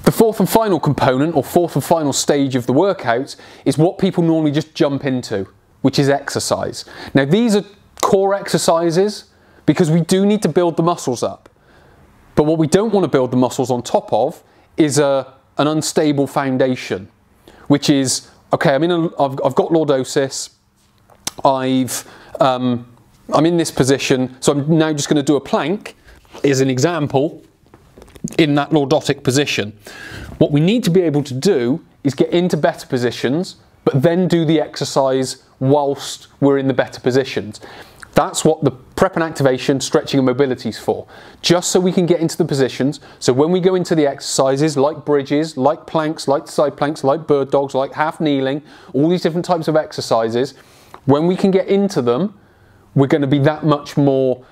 The fourth and final component, or fourth and final stage of the workout, is what people normally just jump into, which is exercise. Now these are core exercises because we do need to build the muscles up. But what we don't want to build the muscles on top of is an unstable foundation, which is, okay, I've got lordosis, I'm in this position, so I'm now just going to do a plank as an example in that lordotic position. What we need to be able to do is get into better positions, but then do the exercise whilst we're in the better positions. That's what the prep and activation, stretching and mobility is for. Just so we can get into the positions, so when we go into the exercises like bridges, like planks, like side planks, like bird dogs, like half kneeling, all these different types of exercises, when we can get into them, we're going to be that much more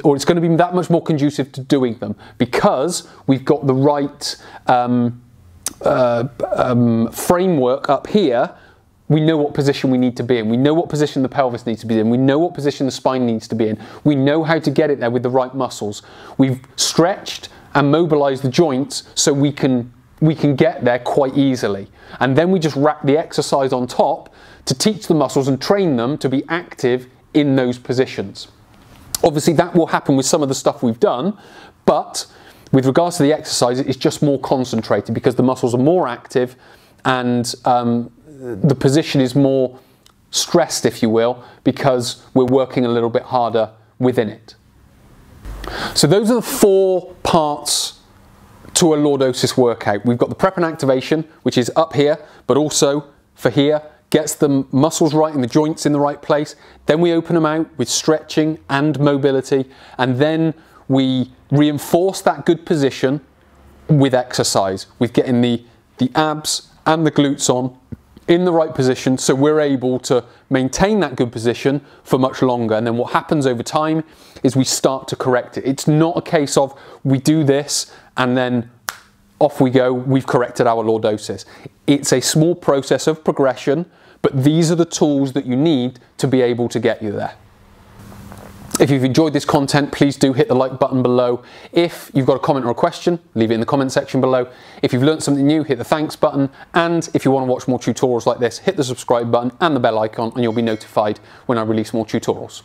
or it's going to be that much more conducive to doing them, because we've got the right framework up here. We know what position we need to be in. We know what position the pelvis needs to be in. We know what position the spine needs to be in. We know how to get it there with the right muscles. We've stretched and mobilized the joints so we can get there quite easily. And then we just wrap the exercise on top to teach the muscles and train them to be active in those positions. Obviously that will happen with some of the stuff we've done, but with regards to the exercise, it's just more concentrated because the muscles are more active and the position is more stressed, if you will, because we're working a little bit harder within it. So those are the 4 parts to a lordosis workout. We've got the prep and activation, which is up here, but also for here, gets the muscles right and the joints in the right place. Then we open them out with stretching and mobility, and then we reinforce that good position with exercise, with getting the abs and the glutes on in the right position, so we're able to maintain that good position for much longer. And then what happens over time is we start to correct it. It's not a case of we do this and then off we go, we've corrected our lordosis. It's a small process of progression, but these are the tools that you need to be able to get you there. If you've enjoyed this content, please do hit the like button below. If you've got a comment or a question, leave it in the comment section below. If you've learned something new, hit the thanks button. And if you want to watch more tutorials like this, hit the subscribe button and the bell icon, and you'll be notified when I release more tutorials.